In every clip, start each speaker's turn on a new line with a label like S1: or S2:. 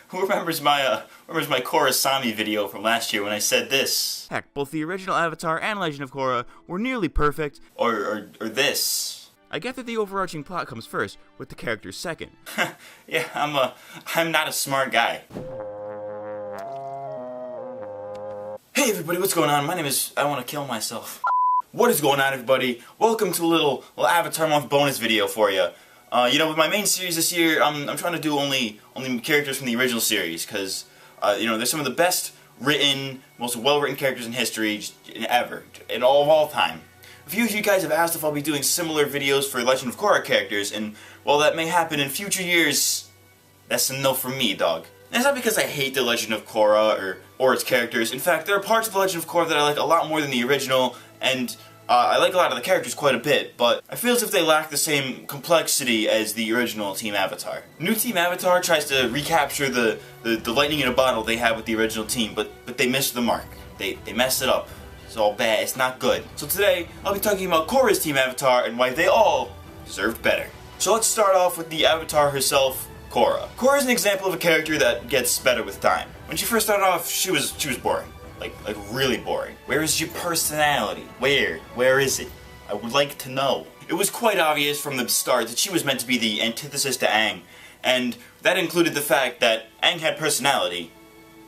S1: Who remembers my Korra Sami video from last year when I said this?
S2: Heck, both the original Avatar and Legend of Korra were nearly perfect.
S1: Or this.
S2: I get that the overarching plot comes first, with the characters second.
S1: Yeah, I'm not a smart guy. Hey everybody, what's going on? My name is I Want to Kill Myself. What is going on, everybody? Welcome to a little Avatar Month bonus video for you. With my main series this year, I'm trying to do only characters from the original series, because, they're some of the best written, most well-written characters in history ever, in all time. A few of you guys have asked if I'll be doing similar videos for Legend of Korra characters, and while that may happen in future years, that's a no from me, dog. And it's not because I hate the Legend of Korra or its characters. In fact, there are parts of the Legend of Korra that I like a lot more than the original, and I like a lot of the characters quite a bit, but I feel as if they lack the same complexity as the original Team Avatar. New Team Avatar tries to recapture the lightning in a bottle they had with the original team, but they missed the mark. They messed it up. It's all bad. It's not good. So today, I'll be talking about Korra's Team Avatar and why they all deserved better. So let's start off with the Avatar herself, Korra. Korra is an example of a character that gets better with time. When she first started off, she was boring. Like really boring. Where is your personality? Where is it? I would like to know. It was quite obvious from the start that she was meant to be the antithesis to Aang, and that included the fact that Aang had personality,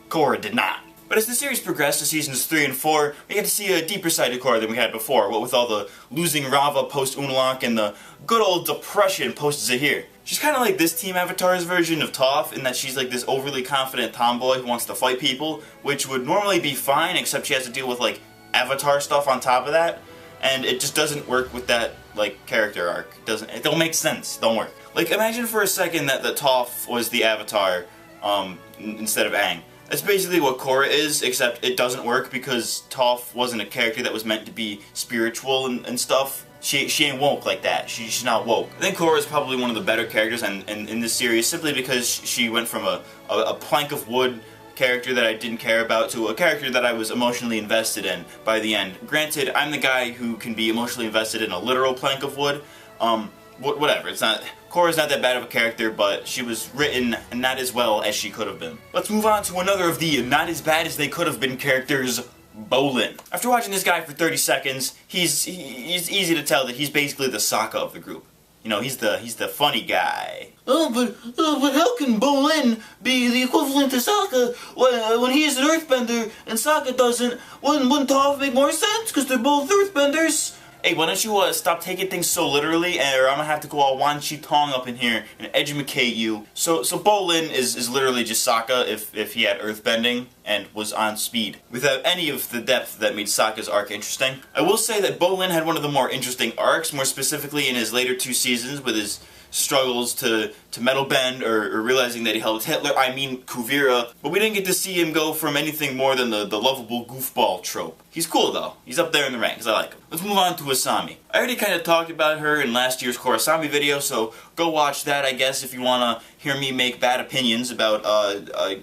S1: Korra did not. But as the series progressed to seasons 3 and 4, we get to see a deeper side of Korra than we had before, what with all the losing Rava post-Unalaq and the good old depression post-Zahir. She's kind of like this Team Avatar's version of Toph, in that she's like this overly confident tomboy who wants to fight people, which would normally be fine, except she has to deal with like Avatar stuff on top of that, and it just doesn't work with that like character arc. It don't make sense. Don't work. Like, imagine for a second that Toph was the Avatar instead of Aang. That's basically what Korra is, except it doesn't work because Toph wasn't a character that was meant to be spiritual and stuff. She ain't woke like that. She's not woke. I think Korra is probably one of the better characters in this series, simply because she went from a plank of wood character that I didn't care about to a character that I was emotionally invested in by the end. Granted, I'm the guy who can be emotionally invested in a literal plank of wood. Whatever, Korra's not that bad of a character, but she was written not as well as she could have been. Let's move on to another of the not as bad as they could have been characters, Bolin. After watching this guy for 30 seconds, he's easy to tell that he's basically the Sokka of the group. You know, he's the funny guy.
S3: But how can Bolin be the equivalent to Sokka when he's an earthbender and Sokka doesn't? Wouldn't Toph make more sense? Because they're both earthbenders.
S1: Hey, why don't you stop taking things so literally, or I'm gonna have to go all Wan Chi Tong up in here and educate you. So Bolin is literally just Sokka if he had earthbending and was on speed, without any of the depth that made Sokka's arc interesting. I will say that Bolin had one of the more interesting arcs, more specifically in his later 2 seasons with his struggles to metal bend or realizing that he helped Hitler, Kuvira, but we didn't get to see him go from anything more than the lovable goofball trope. He's cool though. He's up there in the ranks. I like him. Let's move on to Asami. I already kind of talked about her in last year's Korra Asami video, so go watch that, I guess, if you want to hear me make bad opinions about a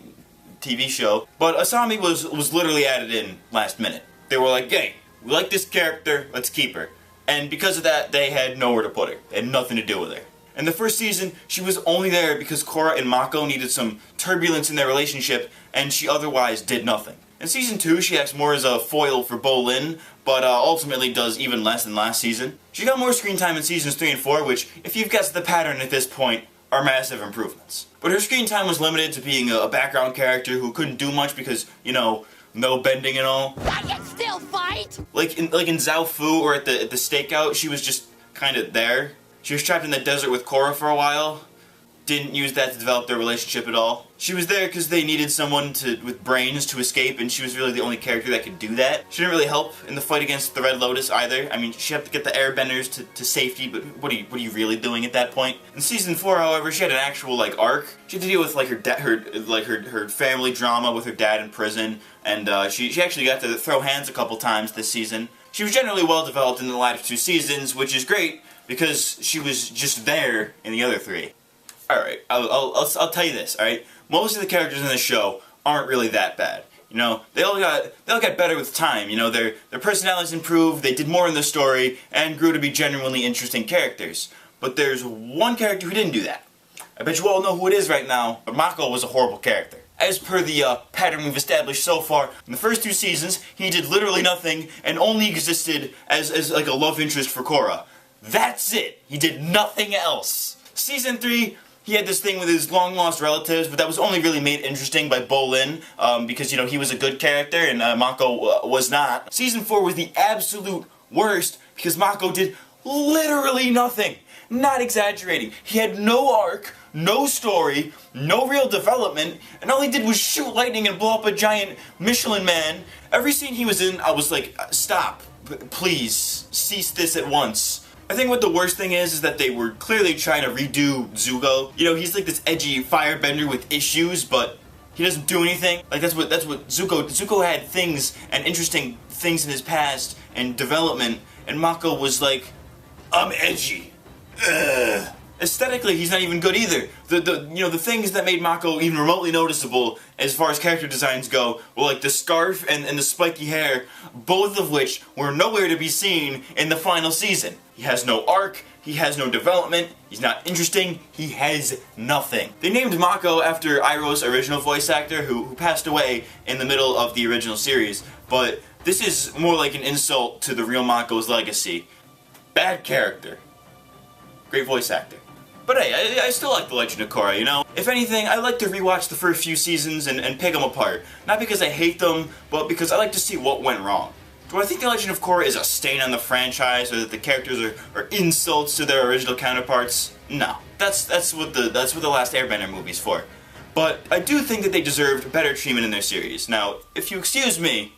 S1: TV show. But Asami was literally added in last minute. They were like, hey, we like this character, let's keep her. And because of that, they had nowhere to put her. They had nothing to do with her. In the first season, she was only there because Korra and Mako needed some turbulence in their relationship, and she otherwise did nothing. In Season 2, she acts more as a foil for Bolin, but ultimately does even less than last season. She got more screen time in Seasons 3 and 4, which, if you've guessed the pattern at this point, are massive improvements. But her screen time was limited to being a background character who couldn't do much because, no bending and all.
S4: I can still fight!
S1: Like in Zhao Fu or at the stakeout, she was just kind of there. She was trapped in the desert with Korra for a while. Didn't use that to develop their relationship at all. She was there because they needed someone with brains to escape, and she was really the only character that could do that. She didn't really help in the fight against the Red Lotus either. I mean, she had to get the airbenders to safety, but what are you really doing at that point? In Season 4, however, she had an actual arc. She had to deal with her family drama with her dad in prison, and she actually got to throw hands a couple times this season. She was generally well developed in the latter 2 seasons, which is great because she was just there in the other 3. Alright, I'll tell you this, alright? Most of the characters in this show aren't really that bad. They all got better with time. Their personalities improved, they did more in the story, and grew to be genuinely interesting characters. But there's one character who didn't do that. I bet you all know who it is right now, but Mako was a horrible character. As per the pattern we've established so far, in the first 2 seasons, he did literally nothing and only existed as like a love interest for Korra. That's it! He did nothing else! Season 3, he had this thing with his long-lost relatives, but that was only really made interesting by Bolin, because, you know, he was a good character and Mako was not. Season 4 was the absolute worst because Mako did literally nothing. Not exaggerating. He had no arc, no story, no real development, and all he did was shoot lightning and blow up a giant Michelin Man. Every scene he was in, I was like, stop. Please, cease this at once. I think what the worst thing is that they were clearly trying to redo Zuko. You know, he's like this edgy firebender with issues, but he doesn't do anything. Like that's what Zuko had things and interesting things in his past and development, and Mako was like, I'm edgy. Ugh. Aesthetically, he's not even good either. The things that made Mako even remotely noticeable as far as character designs go were like the scarf and the spiky hair, both of which were nowhere to be seen in the final season. He has no arc, he has no development, he's not interesting, he has nothing. They named Mako after Iroh's original voice actor who passed away in the middle of the original series, but this is more like an insult to the real Mako's legacy. Bad character. Great voice actor. But hey, I still like The Legend of Korra, you know? If anything, I like to rewatch the first few seasons and pick them apart. Not because I hate them, but because I like to see what went wrong. Do I think The Legend of Korra is a stain on the franchise, or that the characters are insults to their original counterparts? No. That's what the Last Airbender movie's for. But I do think that they deserved better treatment in their series. Now, if you excuse me,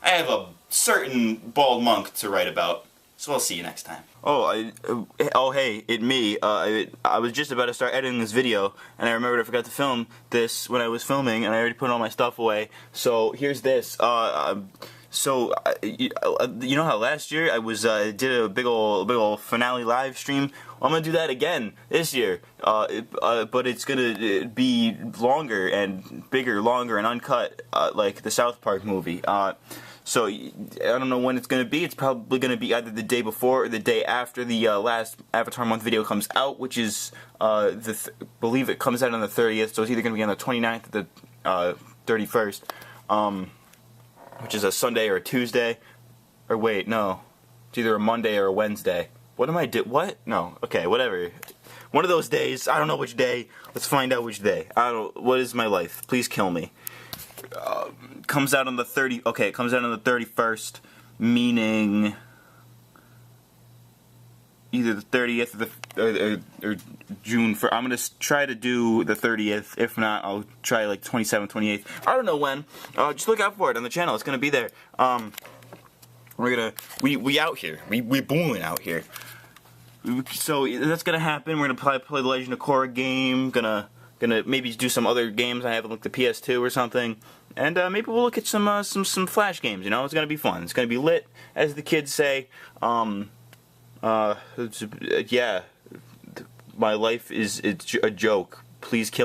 S1: I have a certain bald monk to write about. So I'll see you next time.
S2: Hey, it me. I was just about to start editing this video, and I remembered I forgot to film this when I was filming, and I already put all my stuff away. So here's this. You know how last year I was did a big ol' finale live stream? I'm gonna do that again this year, but it's gonna be longer and bigger, longer and uncut, like the South Park movie. So I don't know when it's going to be. It's probably going to be either the day before or the day after the last Avatar Month video comes out, which is, believe it comes out on the 30th, so it's either going to be on the 29th or the 31st, which is a Sunday or a Tuesday. Or wait, no. It's either a Monday or a Wednesday. What am I what? No. Okay, whatever. One of those days. I don't know which day. Let's find out which day. What is my life? Please kill me. Comes out on the 30. Okay, it comes out on the 31st, meaning either the 30th or June. I'm gonna try to do the 30th. If not, I'll try like 27th, 28th. I don't know when. Just look out for it on the channel. It's gonna be there. We out here. We booing out here. So that's gonna happen. We're gonna play the Legend of Korra game. Gonna maybe do some other games. I have like the PS2 or something, and maybe we'll look at some Flash games. You know, it's gonna be fun. It's gonna be lit, as the kids say. Yeah, my life is a joke. Please kill.